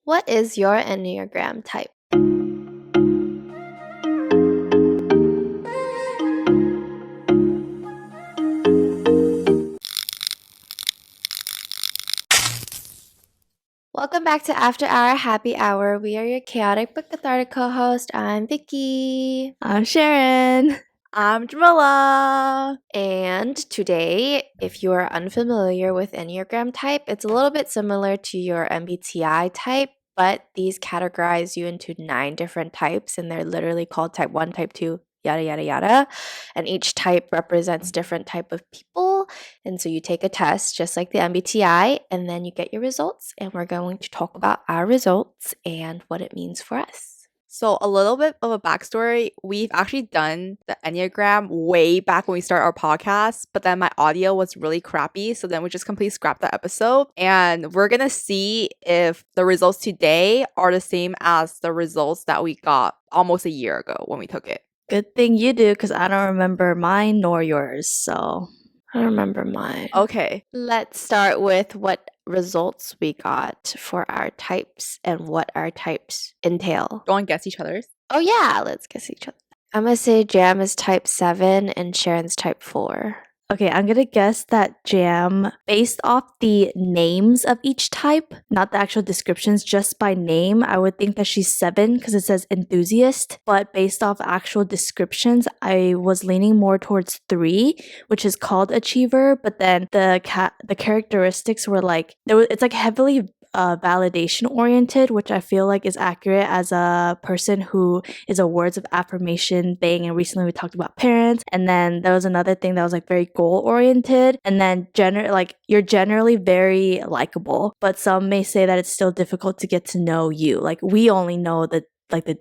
What is your Enneagram type? Welcome back to After Hour Happy Hour. We are your chaotic but cathartic co-host. I'm Vicky. I'm Sharon. I'm Jamila. And today, if you are unfamiliar with Enneagram type, it's a little bit similar to your MBTI type, but these categorize you into 9 different types, and they're literally called type 1, type 2, yada, yada, yada. And each type represents different type of people. And so you take a test, just like the MBTI, and then you get your results. And we're going to talk about our results and what it means for us. So a little bit of a backstory. We've actually done the Enneagram way back when we started our podcast, but then my audio was really crappy. So then we just completely scrapped that episode. And we're going to see if the results today are the same as the results that we got almost a year ago when we took it. Good thing you do, because I don't remember mine nor yours. So I don't remember mine. Okay. Let's start with what results we got for our types and what our types entail. Go and guess each other's. Oh yeah, let's guess each other. I'm gonna say Jam is type 7 and Sharon's type 4. okay, I'm gonna guess that Jam, based off the names of each type, not the actual descriptions, just by name, I would think that she's 7 because it says enthusiast. But based off actual descriptions, I was leaning more towards 3, which is called achiever. But then the characteristics were like it's like heavily validation oriented, which I feel like is accurate as a person who is a words of affirmation thing. And recently we talked about parents, and then there was another thing that was like very goal oriented, and then you're generally very likable, but some may say that it's still difficult to get to know you. Like we only know the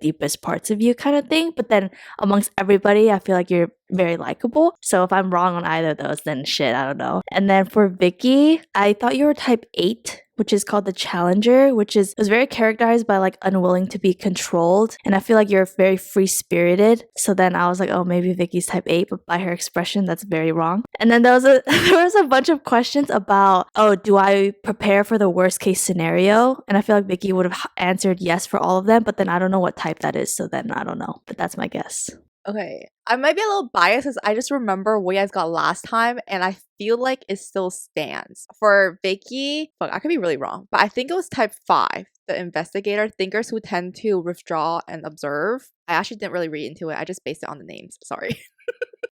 deepest parts of you kind of thing, but then amongst everybody I feel like you're very likable. So if I'm wrong on either of those, then shit, I don't know. And then for Vicky, I thought you were type 8, which is called the challenger, which was very characterized by like unwilling to be controlled. And I feel like you're very free spirited. So then I was like, oh, maybe Vicky's type 8, but by her expression, that's very wrong. And then there was a bunch of questions about, oh, do I prepare for the worst case scenario? And I feel like Vicky would have answered yes for all of them, but then I don't know what type that is. So then I don't know, but that's my guess. Okay. I might be a little biased because I just remember what you guys got last time, and I feel like it still stands. For Vicky, fuck, I could be really wrong, but I think it was type 5, the investigator, thinkers who tend to withdraw and observe. I actually didn't really read into it. I just based it on the names. Sorry.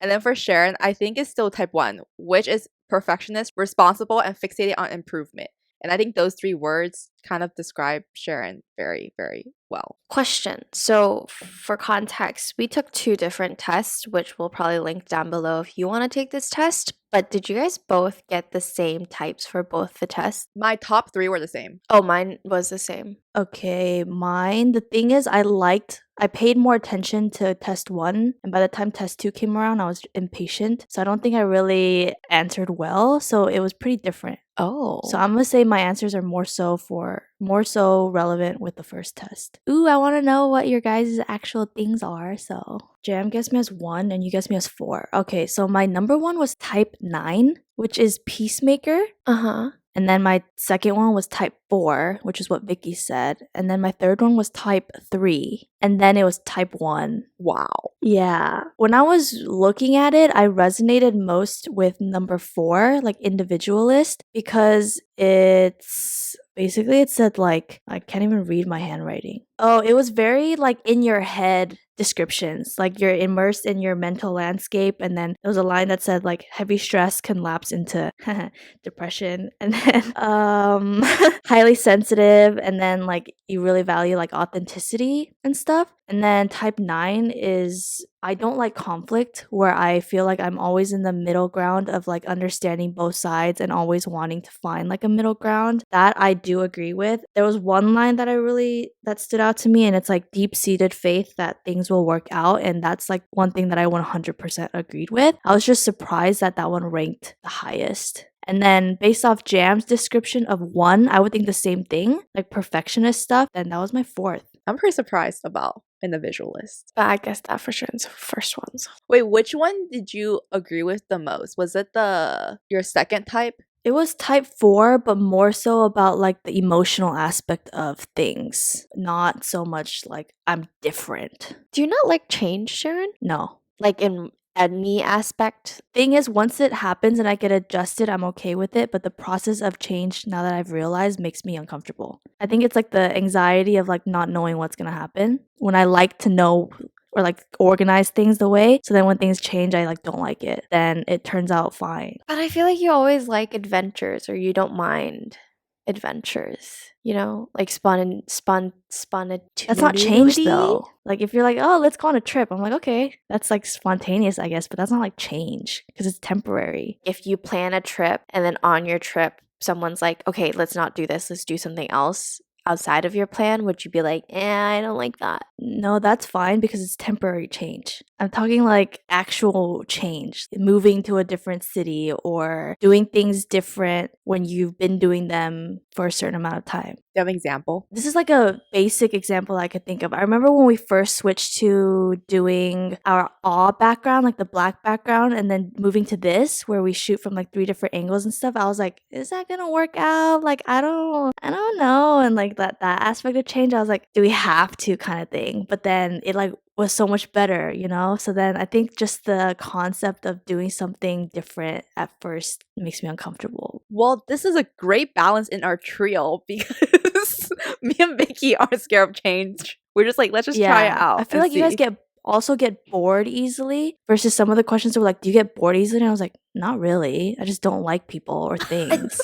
And then for Sharon, I think it's still type 1, which is perfectionist, responsible, and fixated on improvement. And I think those 3 words kind of describe Sharon very, very well. Question. So for context, we took 2 different tests, which we'll probably link down below if you want to take this test. But did you guys both get the same types for both the tests? My top 3 were the same. Oh, mine was the same. Okay, mine. The thing is, I paid more attention to test 1, and by the time test 2 came around, I was impatient. So I don't think I really answered well. So it was pretty different. Oh. So I'm gonna say my answers are more so relevant with the first test. Ooh, I want to know what your guys' actual things are. So Jam guessed me as 1 and you guessed me as 4. Okay, so my number 1 was type 9, which is Peacemaker. Uh-huh. And then my second one was type 4, which is what Vicky said. And then my third one was type 3. And then it was type 1. Wow. Yeah. When I was looking at it, I resonated most with number 4, like individualist, because it's basically, it said like, I can't even read my handwriting. Oh, it was very like in your head descriptions, like you're immersed in your mental landscape. And then there was a line that said like heavy stress can lapse into depression, and then highly sensitive, and then like you really value like authenticity and stuff. And then type 9 is I don't like conflict, where I feel like I'm always in the middle ground of like understanding both sides and always wanting to find like a middle ground. That I do agree with. There was one line that stood out to me, and it's like deep-seated faith that things will work out, and that's like one thing that I 100% agreed with. I was just surprised that that one ranked the highest. And then based off Jam's description of 1, I would think the same thing, like perfectionist stuff, and that was my 4th. I'm pretty surprised about individualist. But I guess that for sure is the first ones. Wait, which one did you agree with the most? Was it your second type? It was type 4, but more so about like the emotional aspect of things, not so much like I'm different. Do you not like change, Sharon? No. Like in any aspect? Thing is, once it happens and I get adjusted, I'm okay with it. But the process of change, now that I've realized, makes me uncomfortable. I think it's like the anxiety of like not knowing what's gonna happen. When I like to know or like organize things the way, so then when things change, I like don't like it. Then it turns out fine. But I feel like you always like adventures, or you don't mind adventures. You know, like spontaneity. That's not change though. Like if you're like, oh, let's go on a trip, I'm like, okay, that's like spontaneous, I guess, but that's not like change because it's temporary. If you plan a trip and then on your trip, someone's like, okay, let's not do this, let's do something else outside of your plan, would you be like, I don't like that? No, that's fine because it's temporary change. I'm talking like actual change, moving to a different city or doing things different when you've been doing them for a certain amount of time. Do you have an example? This is like a basic example I could think of. I remember when we first switched to doing our awe background, like the black background, and then moving to this where we shoot from like 3 different angles and stuff. I was like, is that gonna work out? Like I don't know. And like that aspect of change, I was like, do we have to kind of thing? But then it like was so much better, you know? So then I think just the concept of doing something different at first makes me uncomfortable. Well, this is a great balance in our trio because me and Vicky aren't scared of change. We're just like, let's just try it out. I feel like you guys also get bored easily versus some of the questions that were like, do you get bored easily? And I was like, not really. I just don't like people or things.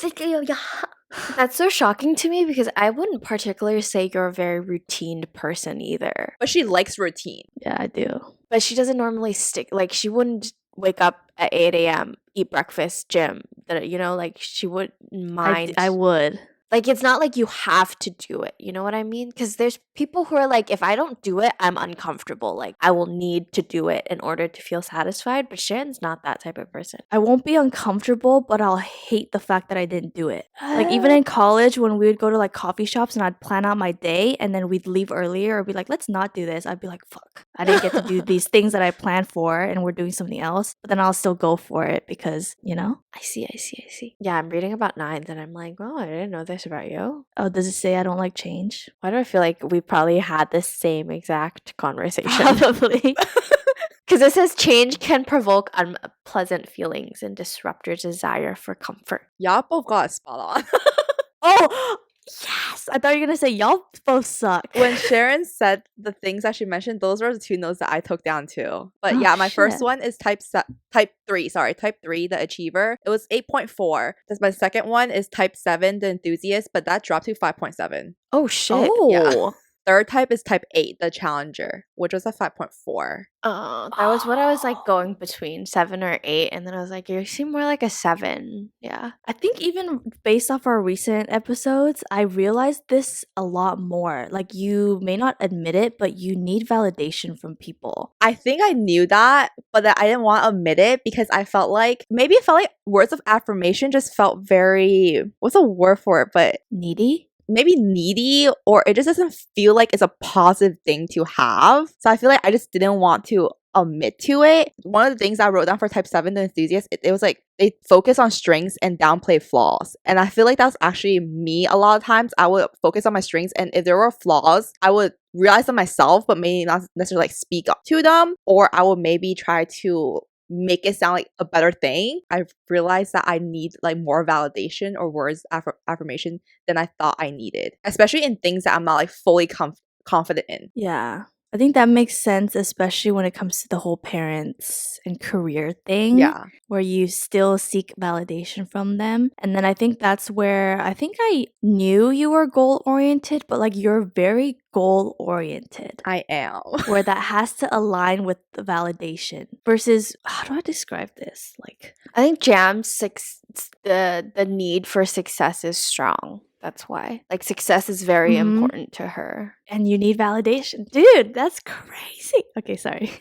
That's so shocking to me because I wouldn't particularly say you're a very routine person either. But she likes routine. Yeah, I do. But she doesn't normally stick, like she wouldn't wake up at 8 a.m., eat breakfast, gym, you know, like she wouldn't mind. I would. Like, it's not like you have to do it. You know what I mean? Because there's people who are like, if I don't do it, I'm uncomfortable. Like, I will need to do it in order to feel satisfied. But Sharon's not that type of person. I won't be uncomfortable, but I'll hate the fact that I didn't do it. Like, even in college, when we would go to like coffee shops and I'd plan out my day and then we'd leave earlier or be like, let's not do this. I'd be like, fuck, I didn't get to do these things that I planned for and we're doing something else. But then I'll still go for it because, you know? I see. Yeah, I'm reading about nines and I'm like, oh, I didn't know this about you. Oh, does it say I don't like change? Why do I feel like we probably had the same exact conversation? Probably. Because it says change can provoke unpleasant feelings and disrupt your desire for comfort. Y'all both got it spot on. Oh, yes! I thought you were going to say y'all both suck. When Sharon said the things that she mentioned, those were the 2 notes that I took down too. But Oh, yeah, my shit. first one is type 3, the achiever. It was 8.4. That's my second one is type 7, the enthusiast, but that dropped to 5.7. Oh, shit. Yeah. Third type is type 8, the challenger, which was a 5.4. Oh, that was what I was like going between 7 or 8. And then I was like, you seem more like a 7. Yeah. I think even based off our recent episodes, I realized this a lot more. Like, you may not admit it, but you need validation from people. I think I knew that, but that I didn't want to admit it because I felt like words of affirmation just felt very, what's a word for it? But Needy? maybe needy, or it just doesn't feel like it's a positive thing to have. So I feel like I just didn't want to admit to it. One of the things I wrote down for type 7, the enthusiast, it was like they focus on strengths and downplay flaws. And I feel like that's actually me a lot of times. I would focus on my strengths, and if there were flaws, I would realize them myself, but maybe not necessarily like speak up to them, or I would maybe try to make it sound like a better thing. I've realized that I need like more validation or words affirmation than I thought I needed, especially in things that I'm not like fully confident in. Yeah. I think that makes sense, especially when it comes to the whole parents and career thing. Yeah. Where you still seek validation from them. And then I think that's where I think I knew you were goal oriented, but like you're very goal oriented. I am. Where that has to align with the validation versus, how do I describe this? Like, I think Jam's the need for success is strong. That's why. Like, success is very important to her. And you need validation. Dude, that's crazy. Okay, sorry.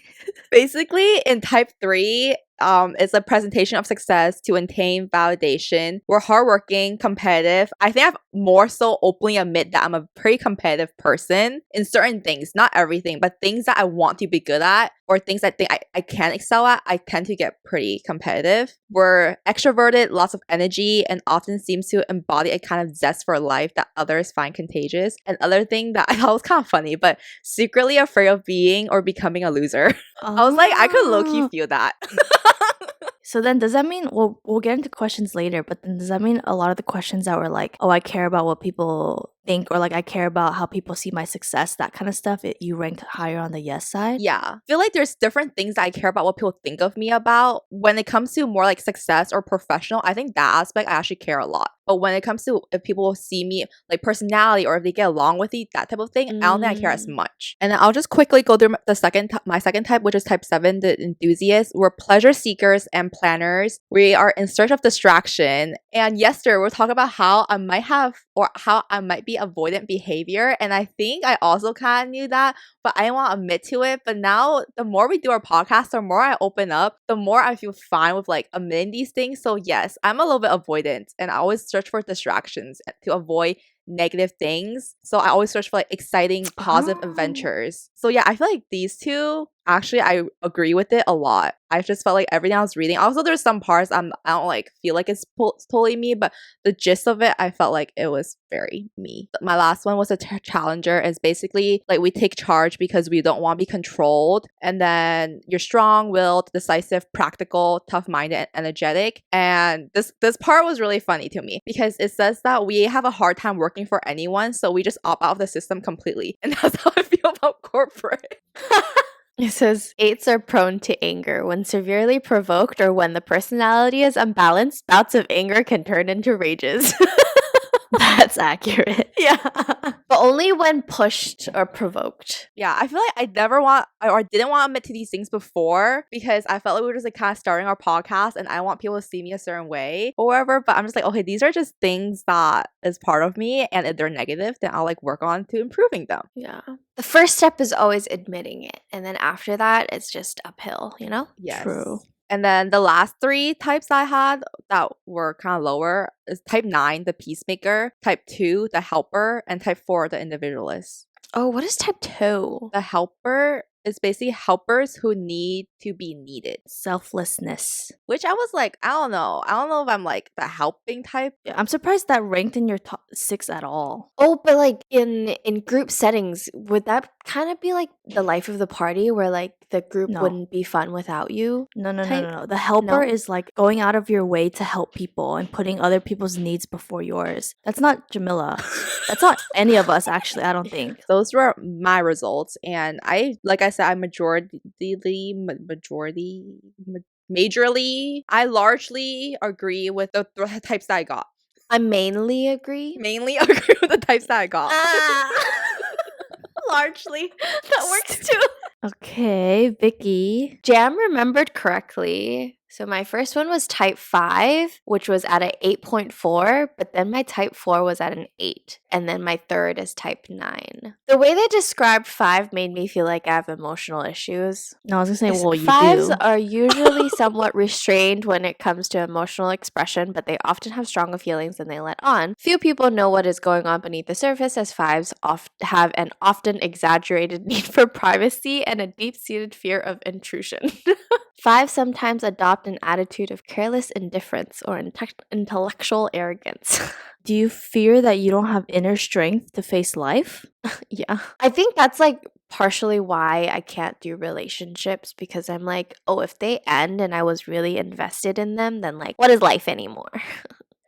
Basically, in type 3, It's a presentation of success to attain validation. We're hardworking, competitive. I think I've more so openly admit that I'm a pretty competitive person in certain things, not everything, but things that I want to be good at or things I think I can excel at, I tend to get pretty competitive. We're extroverted, lots of energy, and often seems to embody a kind of zest for life that others find contagious. Another thing that I thought was kind of funny, but secretly afraid of being or becoming a loser. I was like, I could low-key feel that. So then does that mean, well, we'll get into questions later, but then does that mean a lot of the questions that were like, oh, I care about what people think, or like I care about how people see my success, that kind of stuff, you ranked higher on the yes side? Yeah. I feel like there's different things that I care about what people think of me about. When it comes to more like success or professional, I think that aspect I actually care a lot. But when it comes to if people see me like personality or if they get along with me, that type of thing, I don't think I care as much. And then I'll just quickly go through my second type, which is type 7, the enthusiast. We're pleasure seekers and planners. We are in search of distraction. And yesterday we're talking about how I might have or how I might be avoidant behavior. And I think I also kind of knew that, but I didn't want to admit to it. But now the more we do our podcast, the more I open up, the more I feel fine with like admitting these things. So yes, I'm a little bit avoidant and I always search for distractions to avoid negative things. So I always search for like exciting, positive adventures. So yeah, I feel like these two, actually, I agree with it a lot. I just felt like everything I was reading. Also, there's some parts I don't like feel like it's totally me, but the gist of it, I felt like it was very me. My last one was a challenger. Is basically like we take charge because we don't want to be controlled, and then you're strong-willed, decisive, practical, tough-minded, and energetic. And this part was really funny to me because it says that we have a hard time working for anyone, so we just opt out of the system completely, and that's how I feel about corporate. It says 8s are prone to anger. When severely provoked or when the personality is unbalanced, bouts of anger can turn into rages. That's accurate. Yeah. But only when pushed or provoked. Yeah, I feel like I never want or didn't want to admit to these things before because I felt like we were just like kind of starting our podcast and I want people to see me a certain way or whatever. But I'm just like, okay, these are just things that is part of me, and if they're negative, then I'll like work on to improving them. Yeah. The first step is always admitting it. And then after that, it's just uphill, you know? Yes. True. And then the last 3 types I had that were kind of lower is type 9, the peacemaker, type 2, the helper, and type 4, the individualist. Oh, what is type 2? The helper is basically helpers who need to be needed. Selflessness. Which I was like, I don't know. I don't know if I'm like the helping type. Yeah, I'm surprised that ranked in your top 6 at all. Oh, but like in group settings, would that kind of be like the life of the party where like the group No. wouldn't be fun without you? No. type? The helper No? is like going out of your way to help people and putting other people's needs before yours. That's not Jamila. That's not any of us, actually, I don't think. Those were my results. And like I said, I majorly, I largely agree with the types that I got. I mainly agree. Mainly agree with the types that I got. Largely. That works too. Okay, Vicky. Jam remembered correctly. So my first one was type 5, which was at an 8.4, but then my type 4 was at an 8, and then my third is type 9. The way they described 5 made me feel like I have emotional issues. No, I was gonna say, well, you 5s do. are usually somewhat restrained when it comes to emotional expression, but they often have stronger feelings than they let on. Few people know what is going on beneath the surface, as 5s have an often exaggerated need for privacy and a deep-seated fear of intrusion. 5s sometimes adopt an attitude of careless indifference or intellectual arrogance. Do you fear that you don't have inner strength to face life? Yeah. I think that's like partially why I can't do relationships, because I'm like, oh, if they end and I was really invested in them, then like, what is life anymore?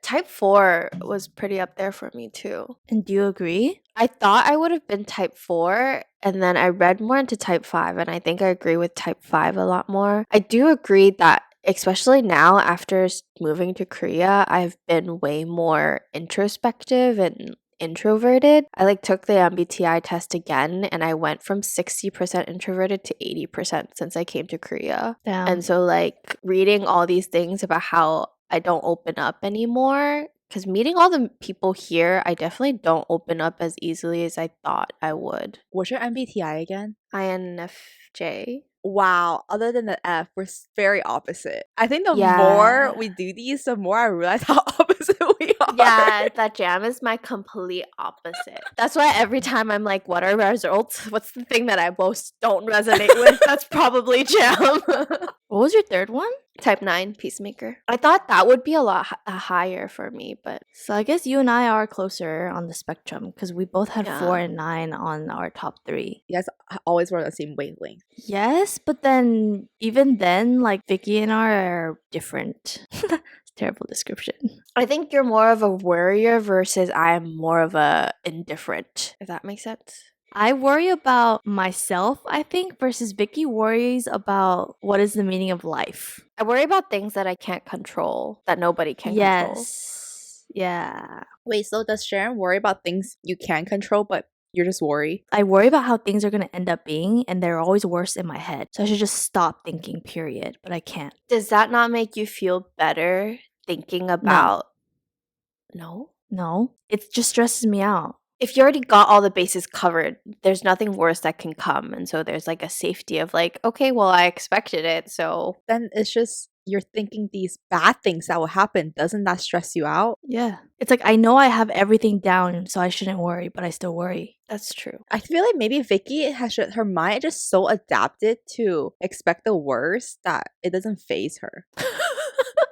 Type 4 was pretty up there for me too. And do you agree? I thought I would have been type 4, and then I read more into type 5, and I think I agree with type 5 a lot more. I do agree that, especially now after moving to Korea, I've been way more introspective and introverted. I like took the MBTI test again, and I went from 60% introverted to 80% since I came to Korea. Damn. And so like reading all these things about how I don't open up anymore, because meeting all the people here, I definitely don't open up as easily as I thought I would. What's your MBTI again? INFJ. wow, other than the F, we're very opposite. I think the more Yeah. we do these, the more I realize how opposite we are. Yeah, that jam is my complete opposite. That's why every time I'm like, what are results? What's the thing that I most don't resonate with? That's probably jam. What was your third one? Type 9, Peacemaker. I thought that would be a lot higher for me, but So I guess you and I are closer on the spectrum because we both had 4 yeah. and 9 on our top 3. You guys always were on the same wavelength. Yes, but then even then, like Vicky and I are different. Terrible description. I think you're more of a worrier versus I'm more of a indifferent, if that makes sense. I worry about myself, I think, versus Vicky worries about what is the meaning of life. I worry about things that I can't control, that nobody can control. Yes. Yeah. Wait, so does Sharon worry about things you can control, but you're just worried? I worry about how things are going to end up being, and they're always worse in my head. So I should just stop thinking, period. But I can't. Does that not make you feel better thinking about... No? No. It just stresses me out. If you already got all the bases covered, there's nothing worse that can come. And so there's like a safety of like, okay, well, I expected it, so... Then it's just you're thinking these bad things that will happen. Doesn't that stress you out? Yeah. It's like I know I have everything down, so I shouldn't worry, but I still worry. That's true. I feel like maybe Vicky has her mind just so adapted to expect the worst that it doesn't phase her.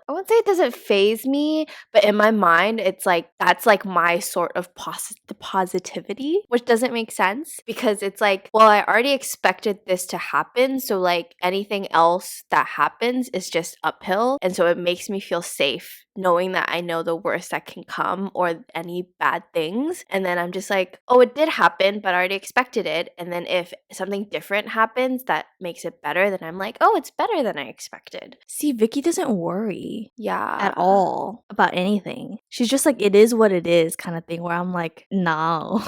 I wouldn't say it doesn't phase me, but in my mind, it's like that's like my sort of positivity, which doesn't make sense because it's like, well, I already expected this to happen. So, like, anything else that happens is just uphill. And so it makes me feel safe knowing that I know the worst that can come or any bad things. And then I'm just like, oh, it did happen, but I already expected it. And then if something different happens that makes it better, then I'm like, oh, it's better than I expected. See, Vicky doesn't worry Yeah. at all about anything. She's just like, it is what it is kind of thing, where I'm like, no.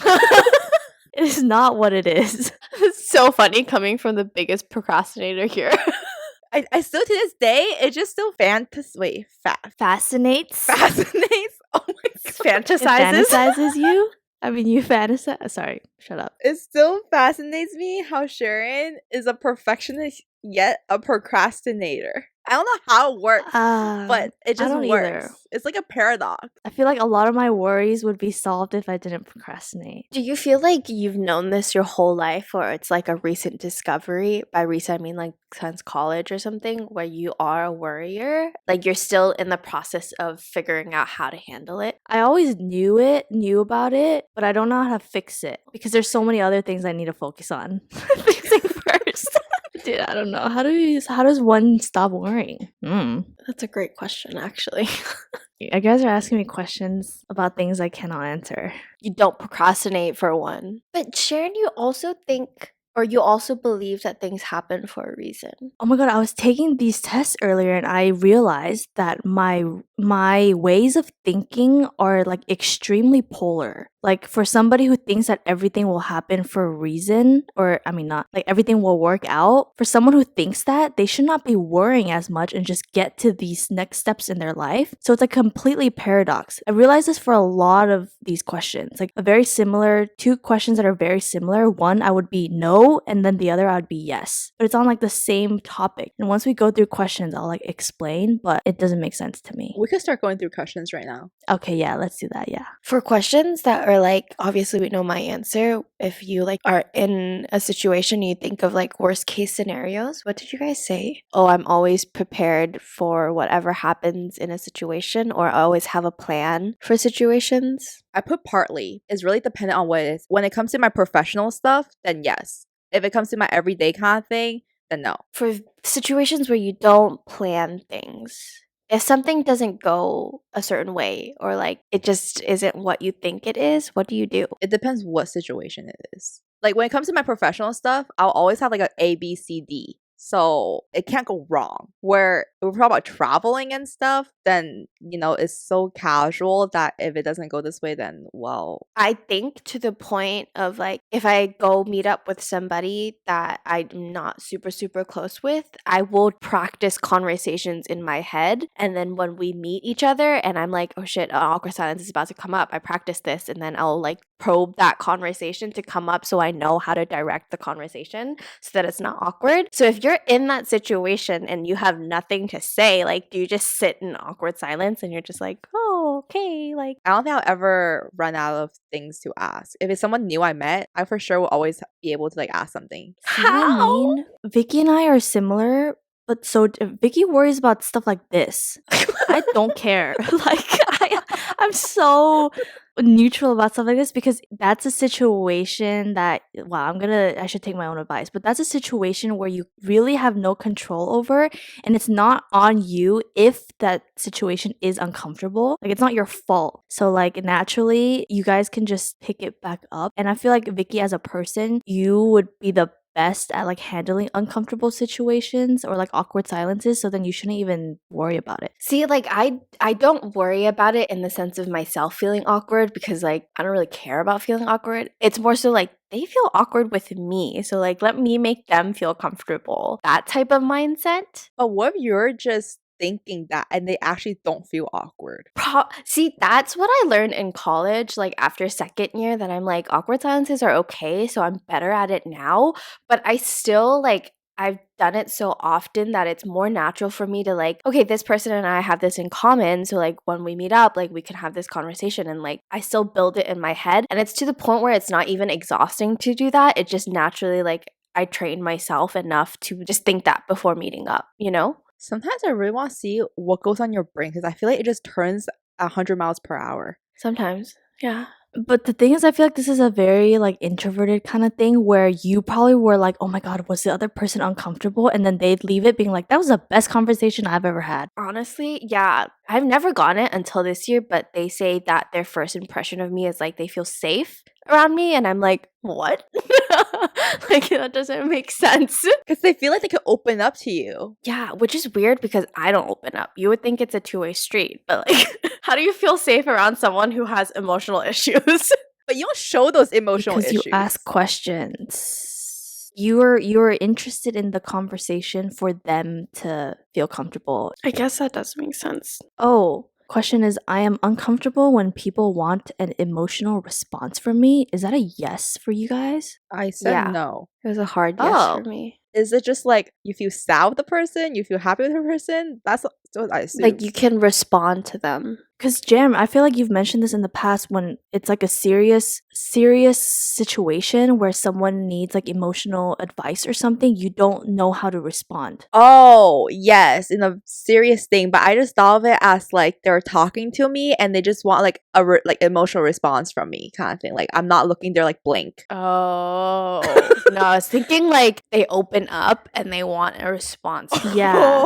It is not what it is. It's so funny coming from the biggest procrastinator here. I still to this day, it just still fascinates. Fascinates. Oh my god. It Fantasizes. fantasizes you? I mean, you fantasize. Sorry, shut up. It still fascinates me how Sharon is a perfectionist yet a procrastinator. I don't know how it works, but it just don't works. either. It's like a paradox. I feel like a lot of my worries would be solved if I didn't procrastinate. Do you feel like you've known this your whole life, or it's like a recent discovery? By recent, I mean like since college or something, where you are a worrier? Like you're still in the process of figuring out how to handle it? I always knew about it, but I don't know how to fix it because there's so many other things I need to focus on. Fixing first. Dude, I don't know. How does one stop worrying? That's a great question, actually. You guys are asking me questions about things I cannot answer. You don't procrastinate for one. But Sharon, you also think, or you also believe that things happen for a reason. Oh my god, I was taking these tests earlier and I realized that my ways of thinking are like extremely polar. Like for somebody who thinks that everything will happen for a reason, or I mean not like everything will work out, for someone who thinks that, they should not be worrying as much and just get to these next steps in their life. So it's like completely paradox. I realized this for a lot of these questions. Like two questions that are very similar. One I would be no, and then the other I would be yes. But it's on like the same topic. And once we go through questions, I'll like explain, but it doesn't make sense to me. We could start going through questions right now. Okay, yeah, let's do that, yeah. For questions that are like, obviously we know my answer. If you like are in a situation, you think of like worst case scenarios. What did you guys say? Oh, I'm always prepared for whatever happens in a situation, or I always have a plan for situations. I put partly. It's really dependent on what it is. When it comes to my professional stuff, then yes. If it comes to my everyday kind of thing, then no. For situations where you don't plan things, if something doesn't go a certain way, or like it just isn't what you think it is, what do you do? It depends what situation it is. Like when it comes to my professional stuff, I'll always have like an A, B, C, D. So it can't go wrong. Where if we're talking about traveling and stuff, then, you know, it's so casual that if it doesn't go this way, then, well, I think to the point of like, if I go meet up with somebody that I'm not super, super close with, I will practice conversations in my head. And then when we meet each other and I'm like, oh shit, awkward silence is about to come up, I practice this and then I'll like probe that conversation to come up so I know how to direct the conversation so that it's not awkward. So if you're in that situation and you have nothing to say, like, do you just sit in awkward silence and you're just like, oh, okay, like, I don't think I'll ever run out of things to ask. If it's someone new I met, I for sure will always be able to like ask something. See what I mean? Vicky and I are similar, but Vicky worries about stuff like this. I don't care. Like I'm so neutral about stuff like this because that's a situation that I should take my own advice, but that's a situation where you really have no control over, and it's not on you if that situation is uncomfortable. Like it's not your fault. So like naturally you guys can just pick it back up. And I feel like Vicky as a person, you would be the best at like handling uncomfortable situations or like awkward silences, so then you shouldn't even worry about it. see, like I don't worry about it in the sense of myself feeling awkward because like I don't really care about feeling awkward. It's more so like they feel awkward with me. So like let me make them feel comfortable. That type of mindset. But what if you're just thinking that and they actually don't feel awkward? See, that's what I learned in college, like after second year, that I'm like, awkward silences are okay. So I'm better at it now. But I still like, I've done it so often that it's more natural for me to like, okay, this person and I have this in common. So like when we meet up, like we can have this conversation and like I still build it in my head. And it's to the point where it's not even exhausting to do that. It just naturally like I train myself enough to just think that before meeting up, you know? Sometimes I really want to see what goes on your brain because I feel like it just turns 100 miles per hour. Sometimes. Yeah. But the thing is, I feel like this is a very like introverted kind of thing where you probably were like, oh my God, was the other person uncomfortable? And then they'd leave it being like, that was the best conversation I've ever had. Honestly, yeah. I've never gotten it until this year, but they say that their first impression of me is like they feel safe around me. And I'm like, what? Like, that doesn't make sense. Because they feel like they could open up to you. Yeah, which is weird because I don't open up. You would think it's a two-way street, but like, how do you feel safe around someone who has emotional issues? But you don't show those emotional Because issues. you ask questions. You're interested in the conversation for them to feel comfortable. I guess that does make sense. Oh, question is, I am uncomfortable when people want an emotional response from me. Is that a yes for you guys? I said Yeah. no. It was a hard yes Oh. for me. Is it just like you feel sad with the person? You feel happy with the person? That's what I assume. Like, you can respond to them. Because Jam, I feel like you've mentioned this in the past when it's like a serious situation where someone needs like emotional advice or something, you don't know how to respond. Oh, yes, in a serious thing, but I just thought of it as like they're talking to me and they just want like a like emotional response from me kind of thing. Like I'm not looking, they're like blank. Oh. No, I was thinking like they open up and they want a response. Yeah.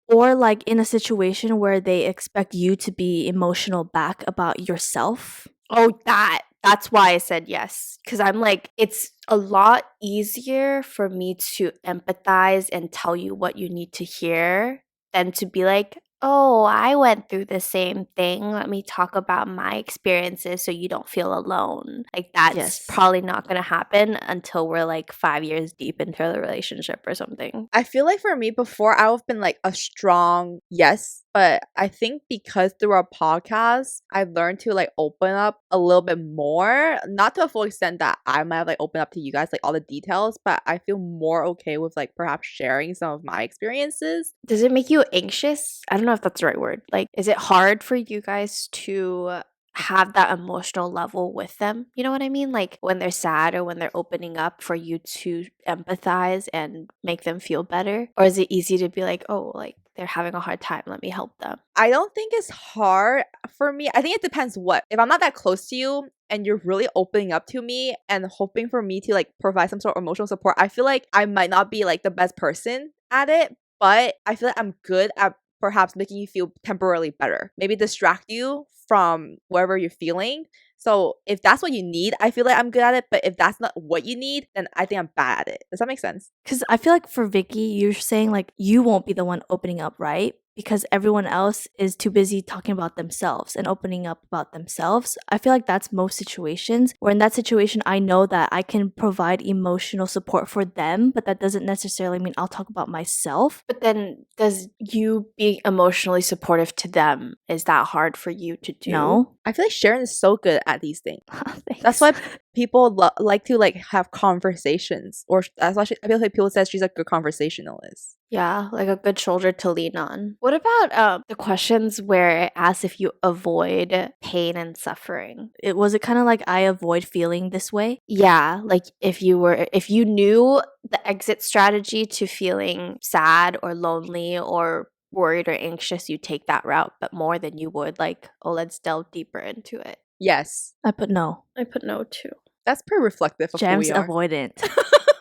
Or like in a situation where they expect you to be emotional back about yourself. Oh, that's why I said yes. Because I'm like, it's a lot easier for me to empathize and tell you what you need to hear than to be like, oh, I went through the same thing. Let me talk about my experiences so you don't feel alone. Like, that's Yes. probably not going to happen until we're like 5 years deep into the relationship or something. I feel like for me before I would have been like a strong yes, but I think because through our podcast, I've learned to like open up a little bit more, not to a full extent that I might have like opened up to you guys, like all the details, but I feel more okay with like perhaps sharing some of my experiences. Does it make you anxious? I don't know if that's the right word. Like, is it hard for you guys to have that emotional level with them? You know what I mean? Like when they're sad or when they're opening up for you to empathize and make them feel better? Or is it easy to be like, oh, like they're having a hard time, let me help them? I don't think it's hard for me. I think it depends what. If I'm not that close to you and you're really opening up to me and hoping for me to like provide some sort of emotional support, I feel like I might not be like the best person at it, but I feel like I'm good at perhaps making you feel temporarily better. Maybe distract you from whatever you're feeling So if that's what you need, I feel like I'm good at it. But if that's not what you need, then I think I'm bad at it. Does that make sense? Because I feel like for Vicky, you're saying like you won't be the one opening up, right? Because everyone else is too busy talking about themselves and opening up about themselves. I feel like that's most situations where in that situation, I know that I can provide emotional support for them, but that doesn't necessarily mean I'll talk about myself. But then, does you being emotionally supportive to them, is that hard for you to do? No. I feel like Sharon is so good at these things. Thanks. That's why people like to like have conversations, or that's why I feel like people says she's a good conversationalist. Yeah, like a good shoulder to lean on. What about the questions where it asks if you avoid pain and suffering? It was it kind of like I avoid feeling this way. Yeah, like if you knew the exit strategy to feeling sad or lonely or worried or anxious, you take that route, but more than you would like, oh, let's delve deeper into it. Yes, I put no. I put no too. that's pretty reflective of Jam's who we are. avoidant.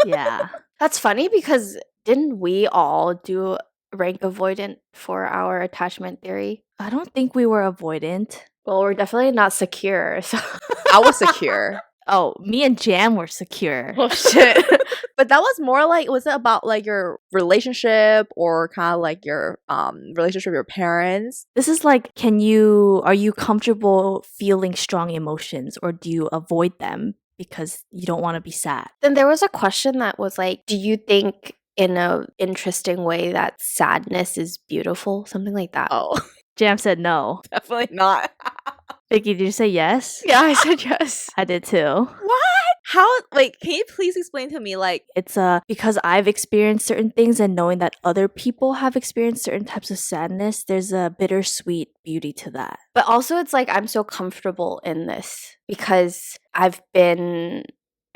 Yeah. That's funny because didn't we all do rank avoidant for our attachment theory? I don't think we were avoidant. Well, we're definitely not secure. So I was secure. Oh, me and Jam were secure. oh shit. But that was more like, was it about like your relationship or kind of like your relationship with your parents? This is like, are you comfortable feeling strong emotions or do you avoid them because you don't want to be sad? Then there was a question that was like, do you think in a interesting way that sadness is beautiful? Something like that. Oh, Jam said no. definitely not. Vicky, did you say yes? Yeah, I said yes. I did too. What? How? Like, can you please explain to me? Like, It's because I've experienced certain things and knowing that other people have experienced certain types of sadness, there's a bittersweet beauty to that. But also it's like I'm so comfortable in this because I've been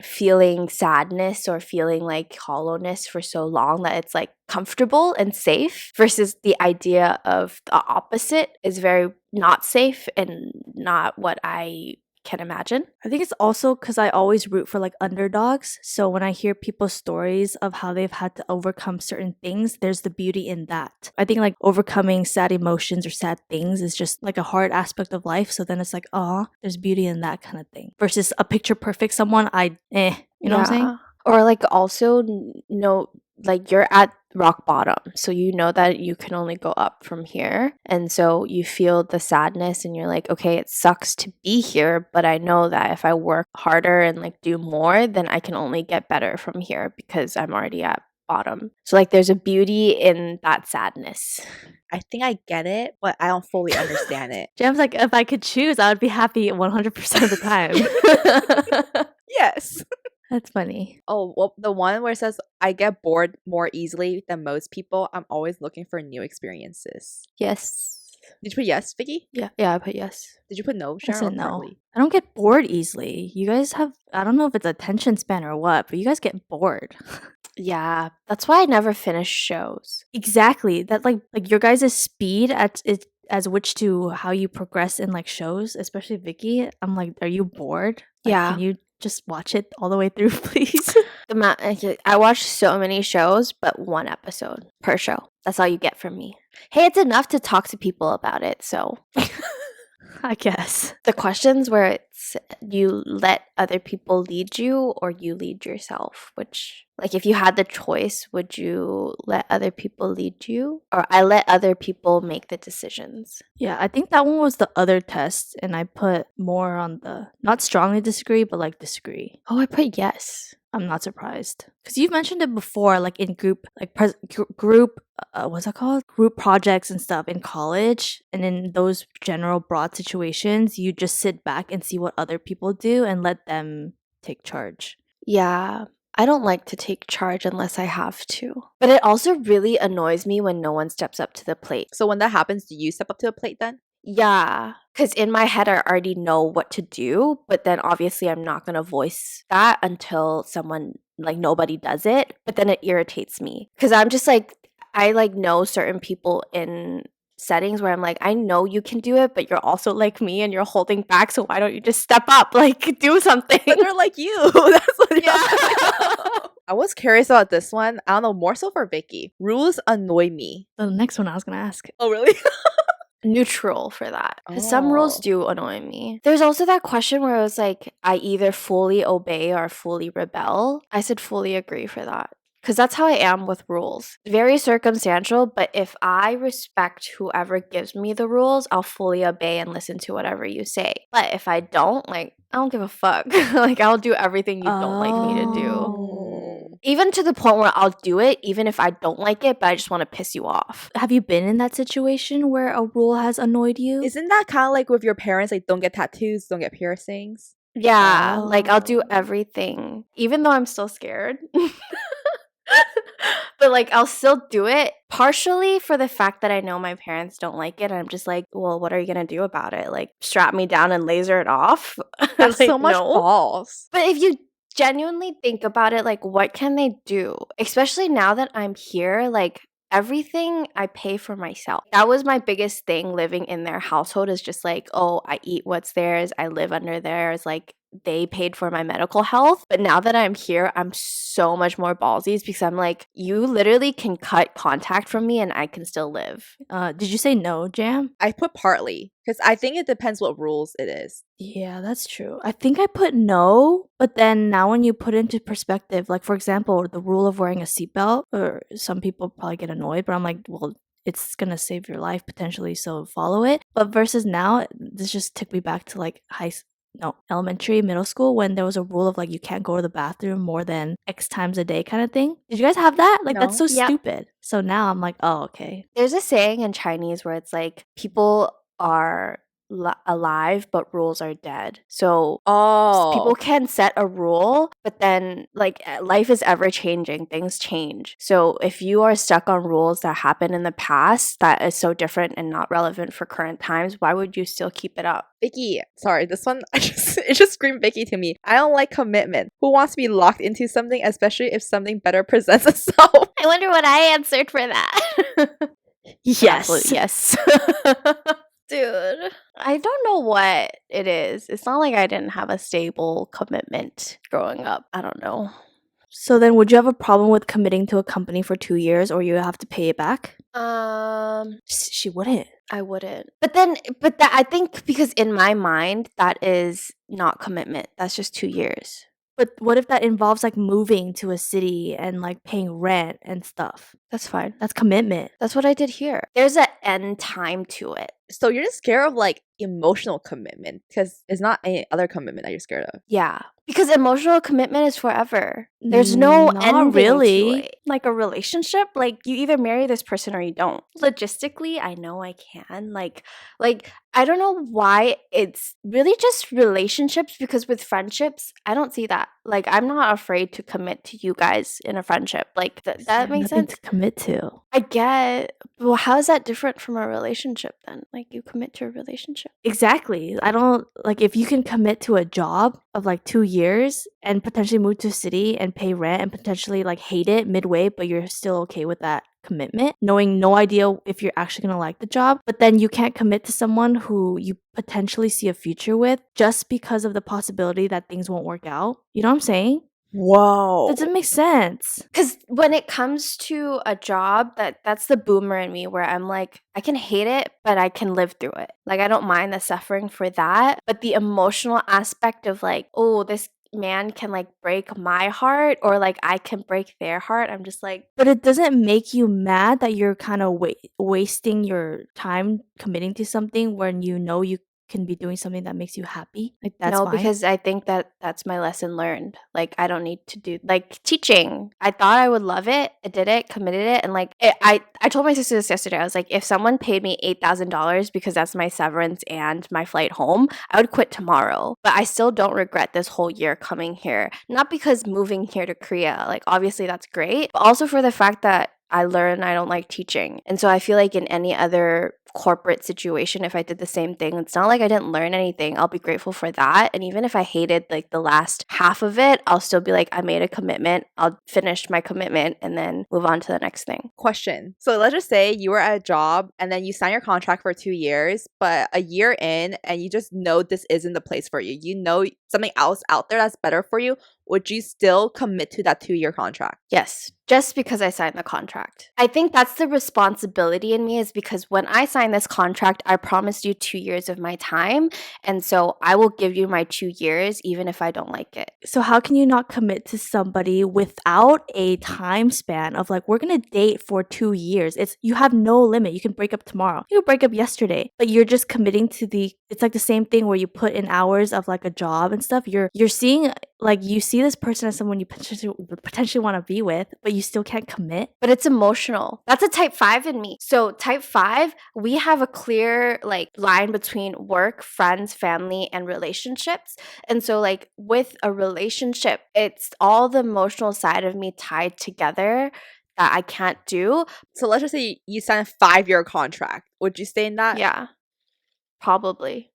feeling sadness or feeling like hollowness for so long that it's like comfortable and safe versus the idea of the opposite is very not safe and not what I can imagine. I think it's also because I always root for like underdogs. So when I hear people's stories of how they've had to overcome certain things, there's the beauty in that. I think like overcoming sad emotions or sad things is just like a hard aspect of life. So then it's like, oh, there's beauty in that kind of thing. Versus a picture perfect someone, you know what I'm saying? Or like also know like you're at rock bottom, so you know that you can only go up from here, and so you feel the sadness and you're like, okay, it sucks to be here, but I know that if I work harder and like do more, then I can only get better from here because I'm already at bottom. So like there's a beauty in that sadness. I think I get it, but I don't fully understand it. Jam's like, if I could choose, I would be happy 100% of the time. Yes. That's funny. Oh, well, the one where it says, I get bored more easily than most people. I'm always looking for new experiences. Yes. Did you put yes, Vicky? Yeah, I put yes. Did you put no, I Sharon? said or no. partly? I don't get bored easily. You guys have, I don't know if it's attention span or what, but you guys get bored. Yeah, that's why I never finish shows. Exactly. That like your guys' speed at it as which to how you progress in like shows, especially Vicky. I'm like, are you bored? Like, Yeah. Can you just watch it all the way through, please? I watch so many shows, but one episode per show. That's all you get from me. Hey, it's enough to talk to people about it, so. I guess. The questions where it's you let other people lead you or you lead yourself, which, like, if you had the choice, would you let other people lead you? Or I let other people make the decisions. Yeah, I think that one was the other test, and I put more on the not strongly disagree, but like disagree. Oh, I put yes. I'm not surprised because you've mentioned it before, like in group, like group, what's that called? Group projects and stuff in college, and in those general broad situations, you just sit back and see what other people do and let them take charge. Yeah, I don't like to take charge unless I have to. But it also really annoys me when no one steps up to the plate. So when that happens, do you step up to the plate then? Yeah, because in my head, I already know what to do, but then obviously I'm not going to voice that until someone, like nobody does it, but then it irritates me because I'm just like, I like know certain people in settings where I'm like, I know you can do it, but you're also like me and you're holding back, so why don't you just step up, like do something? But they're like you. That's what Yeah. I was curious about this one. I don't know, more so for Vicky. Rules annoy me. The next one I was gonna ask. Oh, really? neutral for that. Because some rules Oh. do annoy me. There's also that question where it was like, I either fully obey or fully rebel. I said fully agree for that. Because that's how I am with rules. Very circumstantial, but if I respect whoever gives me the rules, I'll fully obey and listen to whatever you say. But if I don't, like, I don't give a fuck. Like, I'll do everything you don't like me to do. Mm. Even to the point where I'll do it, even if I don't like it, but I just want to piss you off. Have you been in that situation where a rule has annoyed you? Isn't that kind of like with your parents, like don't get tattoos, don't get piercings? Yeah, like I'll do Oh. everything, even though I'm still scared. But like I'll still do it partially for the fact that I know my parents don't like it. And I'm just like, well, what are you gonna do about it? Like strap me down and laser it off? That's Like, so much no. balls. But if you genuinely think about it, like what can they do? Especially now that I'm here, like everything I pay for myself. That was my biggest thing living in their household is just like, oh, I eat what's theirs, I live under theirs, like they paid for my medical health. But now that I'm here, I'm so much more ballsy because I'm like, you literally can cut contact from me and I can still live. Did you say no, Jam? I put partly because I think it depends what rules it is. Yeah, that's true. I think I put no, but then now when you put into perspective, like for example, the rule of wearing a seatbelt, or some people probably get annoyed, but I'm like, well, it's gonna save your life potentially, so follow it. But versus now, this just took me back to like elementary, middle school, when there was a rule of like you can't go to the bathroom more than X times a day kind of thing. Did you guys have that? Like that's No. so Yep. stupid. So now I'm like, oh, okay. There's a saying in Chinese where it's like people are alive but rules are dead. So people Oh, can set a rule, but then like life is ever changing, things change. So if you are stuck on rules that happened in the past that is so different and not relevant for current times, why would you still keep it up? Vicky. Sorry, this one it just screamed Vicky to me. I don't like commitment. Who wants to be locked into something, especially if something better presents itself? I wonder what I answered for that. Yes. Absolutely, yes. Dude, I don't know what it is. It's not like I didn't have a stable commitment growing up. I don't know. So then would you have a problem with committing to a company for 2 years or you have to pay it back? She wouldn't. I wouldn't. But that I think because in my mind that is not commitment. That's just 2 years. But what if that involves like moving to a city and like paying rent and stuff? That's fine. That's commitment. That's what I did here. There's an end time to it. So you're just scared of like emotional commitment because it's not any other commitment that you're scared of. Yeah. Because emotional commitment is forever. There's no Not ending really. to it. Like a relationship, like you either marry this person or you don't. Logistically, I know I can. Like I don't know why it's really just relationships because with friendships, I don't see that. Like I'm not afraid to commit to you guys in a friendship. Like that makes Nothing sense. to commit to. I get. Well, how is that different from a relationship then? Like you commit to a relationship. Exactly. I don't like if you can commit to a job of like 2 years and potentially move to a city and pay rent and potentially like hate it midway, but you're still okay with that commitment, knowing no idea if you're actually going to like the job, but then you can't commit to someone who you potentially see a future with just because of the possibility that things won't work out. You know what I'm saying? Whoa. That doesn't make sense. Because when it comes to a job, that's the boomer in me where I'm like, I can hate it, but I can live through it. Like I don't mind the suffering for that. But the emotional aspect of like, oh, this man can like break my heart or like I can break their heart. I'm just like, But it doesn't make you mad that you're kind of wasting your time committing to something when you know you can be doing something that makes you happy. Like that's no, fine. because I think that's my lesson learned. Like I don't need to do like teaching. I thought I would love it. I did it, committed it, and like I told my sister this yesterday. I was like, if someone paid me $8,000 because that's my severance and my flight home, I would quit tomorrow. But I still don't regret this whole year coming here. Not because moving here to Korea, like obviously that's great, but also for the fact that I learned I don't like teaching. And so I feel like in any other corporate situation, if I did the same thing, it's not like I didn't learn anything. I'll be grateful for that. And even if I hated like the last half of it, I'll still be like, I made a commitment. I'll finish my commitment and then move on to the next thing. Question. So let's just say you were at a job and then you sign your contract for 2 years, but a year in and you just know this isn't the place for you. You know something else out there that's better for you. Would you still commit to that 2-year contract? Yes, just because I signed the contract. I think that's the responsibility in me is because when I signed sign this contract, I promised you 2 years of my time. And so I will give you my 2 years, even if I don't like it. So how can you not commit to somebody without a time span of like, we're gonna date for 2 years? You have no limit. You can break up tomorrow. You can break up yesterday, but you're just committing to it's like the same thing where you put in hours of like a job and stuff. You're seeing, like, you see this person as someone you potentially want to be with, but you still can't commit. But it's emotional. That's a type 5 in me. So type 5, we have a clear like line between work, friends, family, and relationships. And so like with a relationship, it's all the emotional side of me tied together that I can't do. So let's just say you sign a 5-year contract. Would you stay in that? Yeah, probably.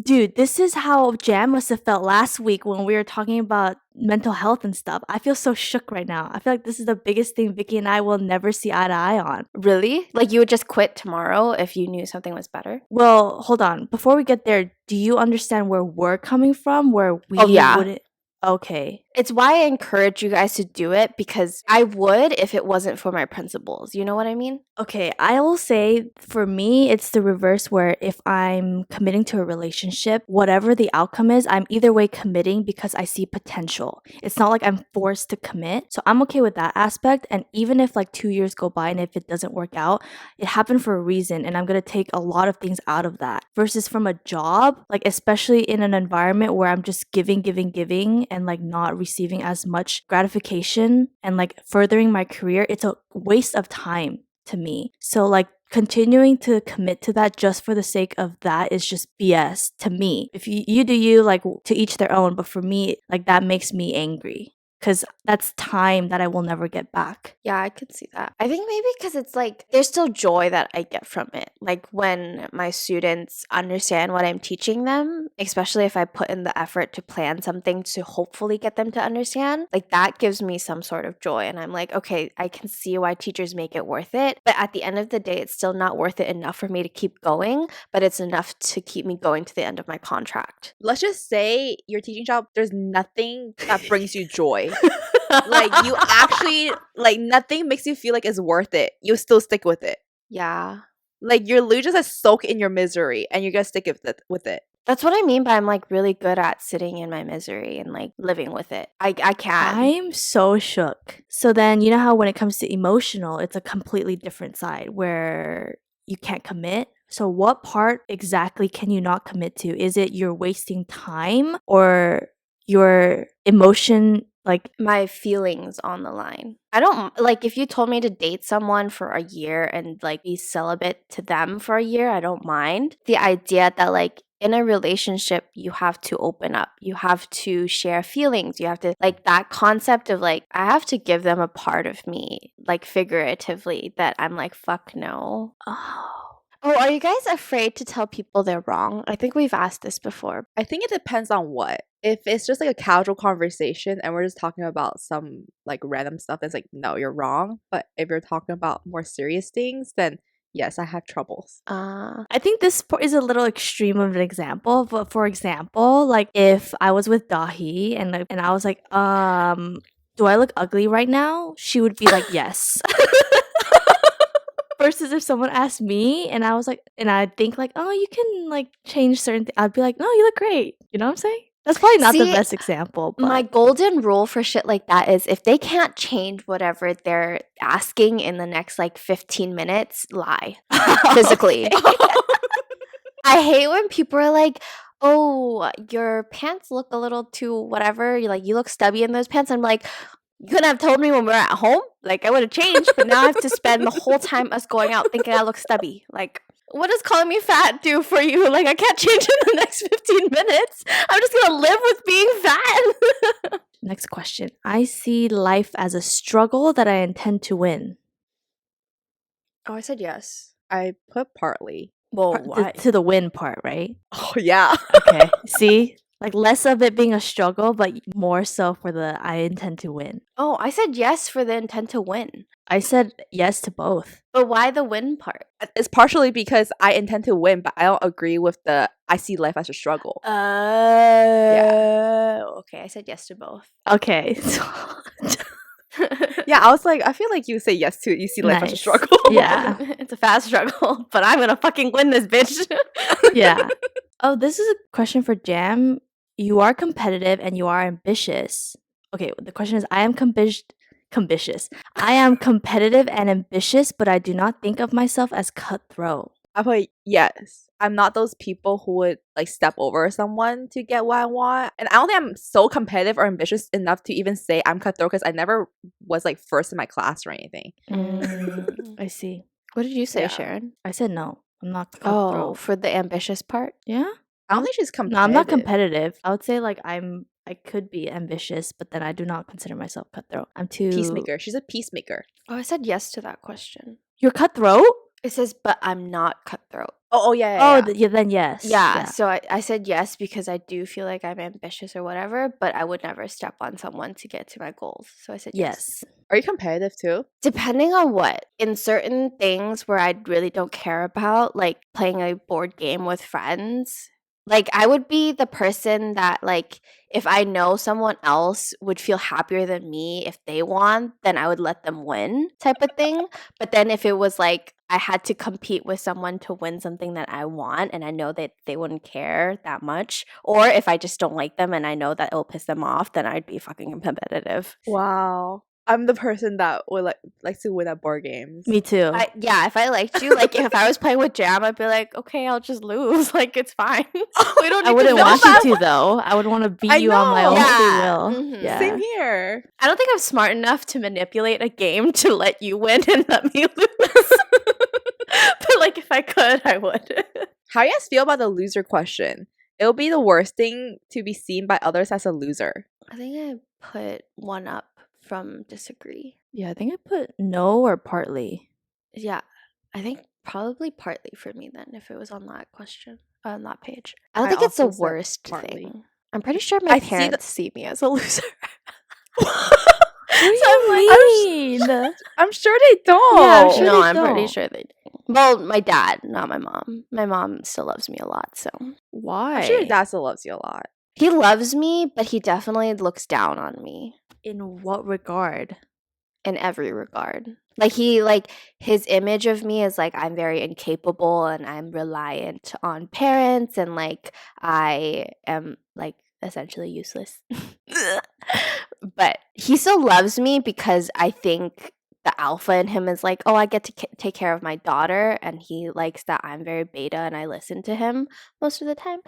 Dude, this is how Jam must have felt last week when we were talking about mental health and stuff. I feel so shook right now. I feel like this is the biggest thing Vicky and I will never see eye to eye on. Really? Like you would just quit tomorrow if you knew something was better? Well, hold on. Before we get there, do you understand where we're coming from? Where we yeah. wouldn't... Okay. It's why I encourage you guys to do it, because I would if it wasn't for my principles. You know what I mean? Okay, I will say for me, it's the reverse, where if I'm committing to a relationship, whatever the outcome is, I'm either way committing because I see potential. It's not like I'm forced to commit. So I'm okay with that aspect. And even if like 2 years go by and if it doesn't work out, it happened for a reason. And I'm going to take a lot of things out of that versus from a job, like especially in an environment where I'm just giving and like not receiving as much gratification and like furthering my career. It's a waste of time to me. So like continuing to commit to that just for the sake of that is just BS to me. If you do you, like, to each their own, but for me, like, that makes me angry because that's time that I will never get back. Yeah, I could see that. I think maybe because it's like there's still joy that I get from it. Like when my students understand what I'm teaching them, especially if I put in the effort to plan something to hopefully get them to understand, like that gives me some sort of joy. And I'm like, okay, I can see why teachers make it worth it. But at the end of the day, it's still not worth it enough for me to keep going, but it's enough to keep me going to the end of my contract. Let's just say your teaching job, there's nothing that brings you joy. Like you actually, like nothing makes you feel like it's worth it. You still stick with it. Yeah. Like you're literally just a soak in your misery and you're gonna stick with it. That's what I mean by I'm like really good at sitting in my misery and like living with it. I can. I'm so shook. So then, you know how when it comes to emotional, it's a completely different side where you can't commit. So what part exactly can you not commit to? Is it you're wasting time or your emotion, like My feelings on the line. I don't like if you told me to date someone for a year and like be celibate to them for a year, I don't mind. The idea that like in a relationship, you have to open up. You have to share feelings. You have to, like, that concept of like, I have to give them a part of me, like figuratively, that I'm like, fuck no. Oh, are you guys afraid to tell people they're wrong? I think we've asked this before. I think it depends on what. If it's just like a casual conversation and we're just talking about some like random stuff, it's like, no, you're wrong. But if you're talking about more serious things, then yes, I have troubles. I think this is a little extreme of an example, but for example, like if I was with Dahi and I was like, do I look ugly right now? She would be like, yes. Versus if someone asked me and I was like, and I think like, oh, you can like change certain things, I'd be like, no, you look great. You know what I'm saying? That's probably not the See, best example. But my golden rule for shit like that is if they can't change whatever they're asking in the next like 15 minutes, lie physically. I hate when people are like, oh, your pants look a little too whatever. You like, you look stubby in those pants. I'm like, you couldn't have told me when we were at home. Like, I would have changed, but now I have to spend the whole time us going out thinking I look stubby. Like, what does calling me fat do for you? Like, I can't change in the next 15 minutes. I'm just gonna live with being fat. Next question. I see life as a struggle that I intend to win. Oh, I said yes. I put partly. Whoa, To the win part, right? Oh, yeah. Okay. See? Like less of it being a struggle, but more so for the I intend to win. Oh, I said yes for the intent to win. I said yes to both. But why the win part? It's partially because I intend to win, but I don't agree with the I see life as a struggle. Okay, I said yes to both. Okay. Yeah, I was like, I feel like you say yes to it. You see life as a Nice. struggle. Yeah. It's a fast struggle, but I'm gonna fucking win this bitch. Yeah. Oh, this is a question for Jam. You are competitive and you are ambitious. Okay, the question is I am ambitious. I am competitive and ambitious, but I do not think of myself as cutthroat. I put yes. I'm not those people who would like step over someone to get what I want. And I don't think I'm so competitive or ambitious enough to even say I'm cutthroat because I never was like first in my class or anything. I see. What did you say, Yeah. Sharon? I said no. I'm not Oh, cutthroat. for the ambitious part? Yeah? I don't think she's competitive. No, I'm not competitive. I would say like I could be ambitious, but then I do not consider myself cutthroat. I'm too Peacemaker. She's a peacemaker. Oh, I said yes to that question. You're cutthroat? It says, but I'm not cutthroat. Oh yeah. Oh, Yeah. yeah, then yes. Yeah, so I said yes because I do feel like I'm ambitious or whatever, but I would never step on someone to get to my goals. So I said yes. Yes. Are you competitive too? Depending on what. In certain things where I really don't care about, like playing a board game with friends, like I would be the person that like if I know someone else would feel happier than me if they won, then I would let them win type of thing. But then if it was like I had to compete with someone to win something that I want and I know that they wouldn't care that much, or if I just don't like them and I know that it'll piss them off, then I'd be fucking competitive. Wow. I'm the person that would like to win at board games. Me too. Yeah, if I liked you, like if I was playing with Jam, I'd be like, okay, I'll just lose. Like it's fine. We don't. I need wouldn't to want know you to though. I would want to beat I you on my know. own Yeah. free will. Mhm. Yeah. Same here. I don't think I'm smart enough to manipulate a game to let you win and let me lose. But like if I could, I would. How you guys feel about the loser question? It'll be the worst thing to be seen by others as a loser. I think I put one up from disagree. Yeah, I think I put no or partly. Yeah, I think probably partly for me then if it was on that question on that page. I don't I think it's the also said worst partly. thing. I'm pretty sure my I see the- parents see me as a loser. What do you mean? I'm sure they don't. Yeah, I'm sure No, they I'm pretty don't. sure they do. Well, my dad, not my mom. My mom still loves me a lot, so Why? I'm sure your dad still loves you a lot. he loves me, but he definitely looks down on me In what regard? in every regard. Like his image of me is like I'm very incapable and I'm reliant on parents and like I am like essentially useless. But he still loves me because I think the alpha in him is like, oh, I get to take care of my daughter, and he likes that I'm very beta and I listen to him most of the time.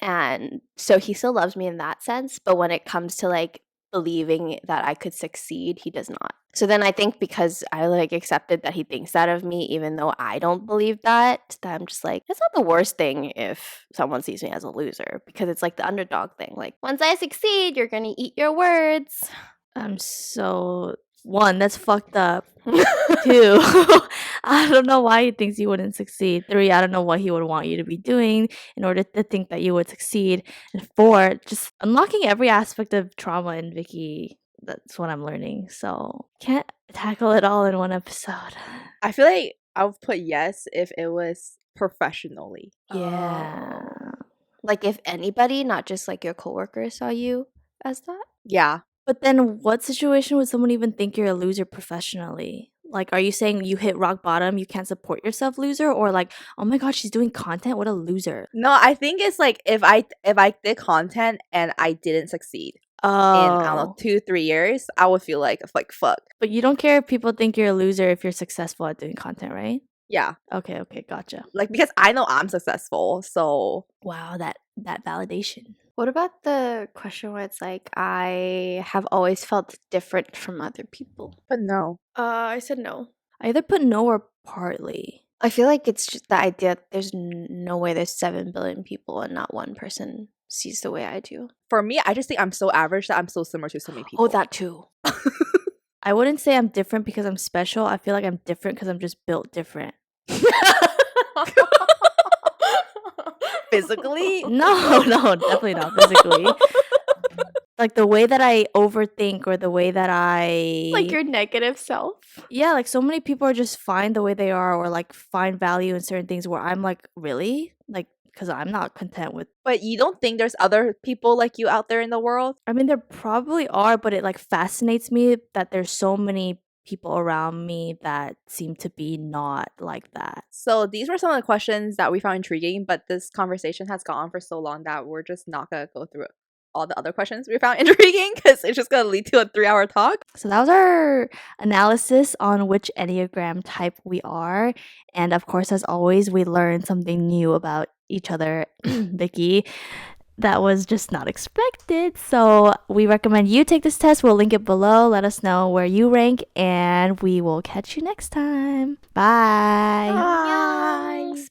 And so he still loves me in that sense, but when it comes to like believing that I could succeed, he does not. So then I think because I like accepted that he thinks that of me, even though I don't believe that I'm just like, it's not the worst thing if someone sees me as a loser because it's like the underdog thing. Like, once I succeed, you're going to eat your words. I'm so one, that's fucked up. 2, I don't know why he thinks you wouldn't succeed. 3, I don't know what he would want you to be doing in order to think that you would succeed. And 4, just unlocking every aspect of trauma in Vicky. That's what I'm learning. So can't tackle it all in one episode. I feel like I would put yes if it was professionally. Yeah. Like if anybody, not just like your coworkers, saw you as that. Yeah. But then what situation would someone even think you're a loser professionally? Like, are you saying you hit rock bottom, you can't support yourself, loser? Or like, oh my god, she's doing content, what a loser. No, I think it's like if I did content and I didn't succeed in I don't know 2-3 years, I would feel like fuck. But you don't care if people think you're a loser if you're successful at doing content, right? Yeah. Okay, gotcha. Like because I know I'm successful, so Wow, that validation. What about the question where it's like, I have always felt different from other people? but no. I said no. I either put no or partly. I feel like it's just the idea that there's no way there's 7 billion people and not one person sees the way I do. For me, I just think I'm so average that I'm so similar to so many people. Oh, that too. I wouldn't say I'm different because I'm special. I feel like I'm different because I'm just built different. Physically? No, definitely not physically. Like the way that I overthink or the way that I Like your negative self. yeah, like so many people are just fine the way they are or like find value in certain things where I'm like, really? Like because I'm not content with. But you don't think there's other people like you out there in the world? I mean, there probably are, but it like fascinates me that there's so many people around me that seem to be not like that. So these were some of the questions that we found intriguing, but this conversation has gone on for so long that we're just not going to go through all the other questions we found intriguing because it's just going to lead to a 3-hour talk. So that was our analysis on which Enneagram type we are. And of course, as always, we learned something new about each other, Vicky. That was just not expected. So we recommend you take this test. We'll link it below. Let us know where you rank, and we will catch you next time. Bye. Bye.